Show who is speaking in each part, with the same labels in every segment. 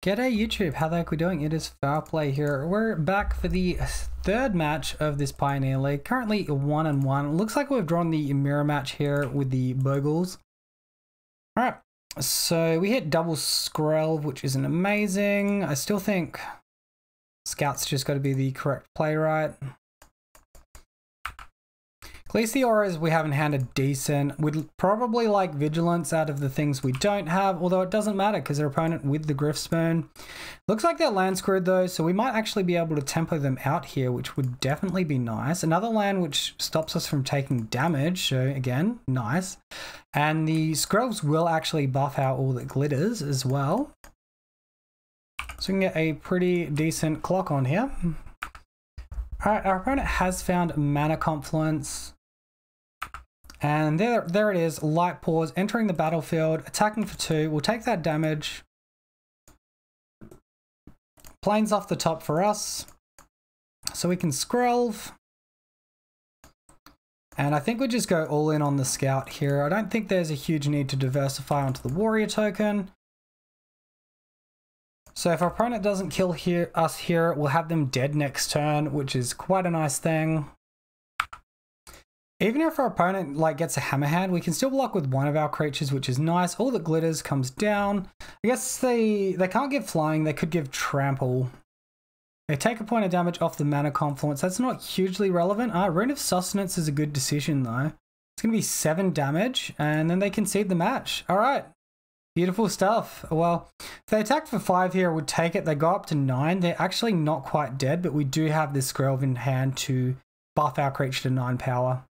Speaker 1: G'day YouTube, how the heck are we doing? It is Foul Play here. We're back for the third match of this Pioneer League. Currently 1-1. Looks like we've drawn the mirror match here with the Bogles. Alright, so we hit double Skrelv, which isn't amazing. I still think Scout's just got to be the correct play, right? At least the auras we have in hand are decent. We'd probably like Vigilance out of the things we don't have, although it doesn't matter because their opponent with the Griff Spoon. Looks like they're land screwed though, so we might actually be able to tempo them out here, which would definitely be nice. Another land which stops us from taking damage, so again, nice. And the Skrelvs will actually buff out all that glitters as well. So we can get a pretty decent clock on here. Alright, our opponent has found Mana Confluence. And there it is, Light Pause, entering the battlefield, attacking for 2. We'll take that damage. Planes off the top for us. So we can Skrelv. And I think we just go all in on the Scout here. I don't think there's a huge need to diversify onto the Warrior token. So if our opponent doesn't kill us here, we'll have them dead next turn, which is quite a nice thing. Even if our opponent gets a hammer hand, we can still block with one of our creatures, which is nice. All that glitters comes down. I guess they can't give flying, they could give trample. They take a point of damage off the Mana Confluence. That's not hugely relevant. Rune of Sustenance is a good decision though. It's going to be 7 damage, and then they concede the match. Alright, beautiful stuff. Well, if they attack for 5 here, we'd take it. They go up to 9. They're actually not quite dead, but we do have this Skrelv in hand to buff our creature to 9 power.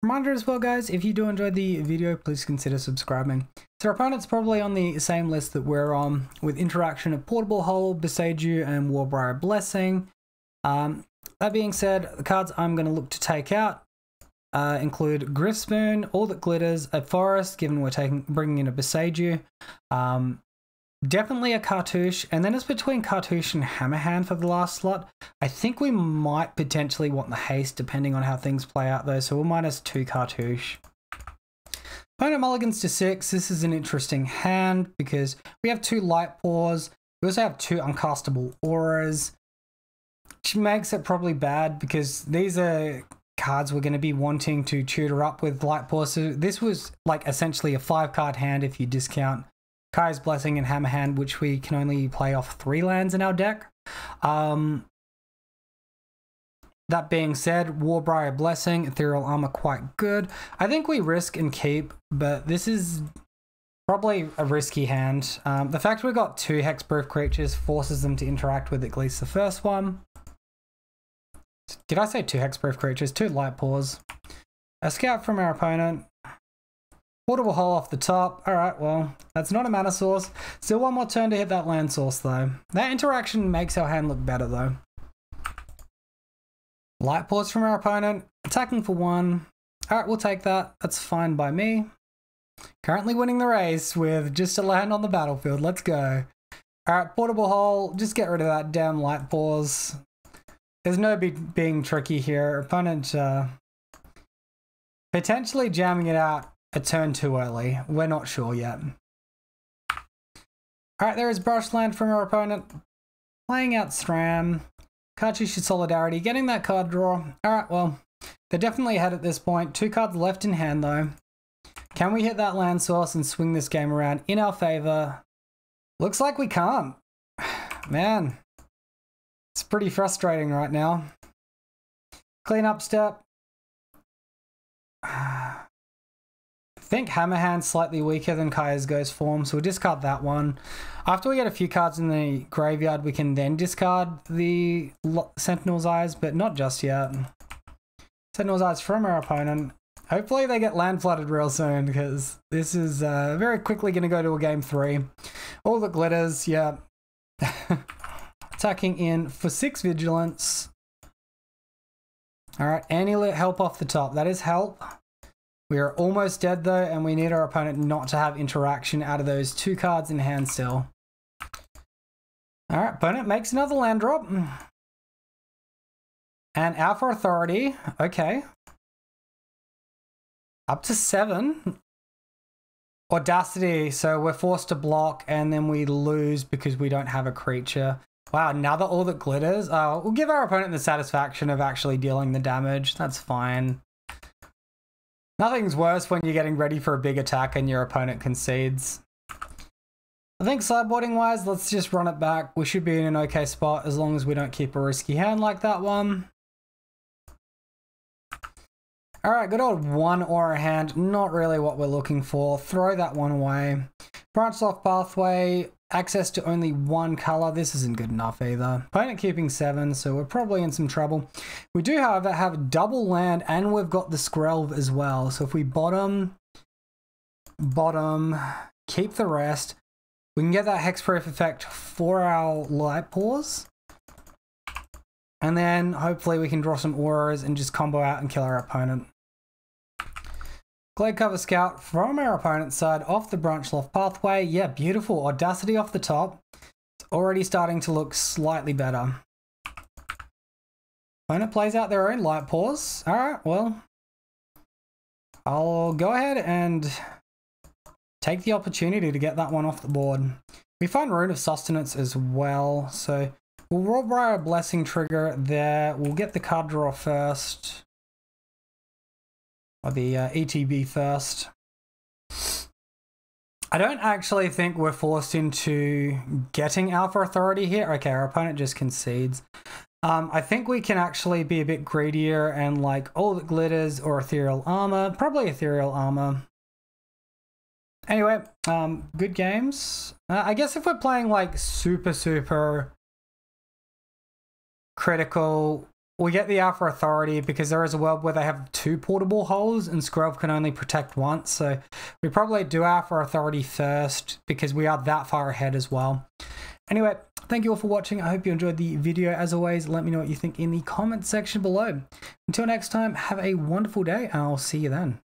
Speaker 1: Reminder as well, guys, if you do enjoy the video, please consider subscribing. So our opponent's probably on the same list that we're on, with interaction of Portable Hole, Beseiju, and Warbriar Blessing. That being said, the cards I'm going to look to take out include Griff Spoon, All That Glitters, a Forest, given we're bringing in a Beseiju. Definitely a Cartouche, and then it's between Cartouche and Hammerhand for the last slot. I think we might potentially want the Haste depending on how things play out though, so we'll -2 Cartouche. Opponent mulligans to 6. This is an interesting hand because we have 2 Light Pause. We also have 2 uncastable auras, which makes it probably bad because these are cards we're going to be wanting to tutor up with Light Pause. So this was essentially a 5-card hand if you discount Kai's Blessing and Hammerhand, which we can only play off 3 lands in our deck. That being said, Warbriar Blessing, Ethereal Armor, quite good. I think we risk and keep, but this is probably a risky hand. The fact we've got 2 hexproof creatures forces them to interact with at least the first one. Did I say 2 hexproof creatures? 2 Light Pause. A Scout from our opponent. Portable Hole off the top. Alright, well, that's not a mana source. Still one more turn to hit that land source though. That interaction makes our hand look better though. Light Pause from our opponent. Attacking for 1. Alright, we'll take that. That's fine by me. Currently winning the race with just a land on the battlefield. Let's go. Alright, Portable Hole. Just get rid of that damn Light Pause. There's no being tricky here. Opponent potentially jamming it out a turn too early. We're not sure yet. Alright, there is Brushland from our opponent. Playing out Stram. Cartouche Solidarity, getting that card draw. Alright, well, they're definitely ahead at this point. 2 cards left in hand though. Can we hit that land source and swing this game around in our favor? Looks like we can't. Man, it's pretty frustrating right now. Clean up step. I think Hammerhand's slightly weaker than Kaya's Ghost form, so we'll discard that one. After we get a few cards in the graveyard, we can then discard the Sentinel's Eyes, but not just yet. Sentinel's Eyes from our opponent. Hopefully they get land flooded real soon, because this is very quickly going to go to a game 3. All the glitters, yeah. Attacking in for 6 Vigilance. Alright, Annulet help off the top. That is help. We are almost dead though, and we need our opponent not to have interaction out of those 2 cards in hand still. Alright, opponent makes another land drop. And Alpha Authority, okay. Up to 7. Audacity, so we're forced to block and then we lose because we don't have a creature. Wow, now that all that glitters, we'll give our opponent the satisfaction of actually dealing the damage. That's fine. Nothing's worse when you're getting ready for a big attack and your opponent concedes. I think sideboarding wise, let's just run it back. We should be in an okay spot as long as we don't keep a risky hand like that one. All right, good old 1 aura hand. Not really what we're looking for. Throw that one away. Branched off pathway. Access to only 1 color. This isn't good enough either. Opponent keeping 7, so we're probably in some trouble. We do, however, have double land, and we've got the Skrelv as well. So if we bottom, keep the rest, we can get that hexproof effect for our light pores. And then hopefully we can draw some auras and just combo out and kill our opponent. Glade Cover Scout from our opponent's side off the Branch Loft pathway. Yeah, beautiful. Audacity off the top. It's already starting to look slightly better. Opponent plays out their own light pores. All right, well, I'll go ahead and take the opportunity to get that one off the board. We find Rune of Sustenance as well, so we'll roll by a Blessing trigger there. We'll get the card draw first. Or the ETB first. I don't actually think we're forced into getting Alpha Authority here. Okay, our opponent just concedes. I think we can actually be a bit greedier and like all that glitters or Ethereal Armor. Probably Ethereal Armor. Anyway, good games. I guess if we're playing like super critical, we get the Alpha Authority because there is a world where they have 2 portable holes and Skrelv can only protect once. So we probably do Alpha Authority first because we are that far ahead as well. Anyway, thank you all for watching. I hope you enjoyed the video. As always, let me know what you think in the comment section below. Until next time, have a wonderful day and I'll see you then.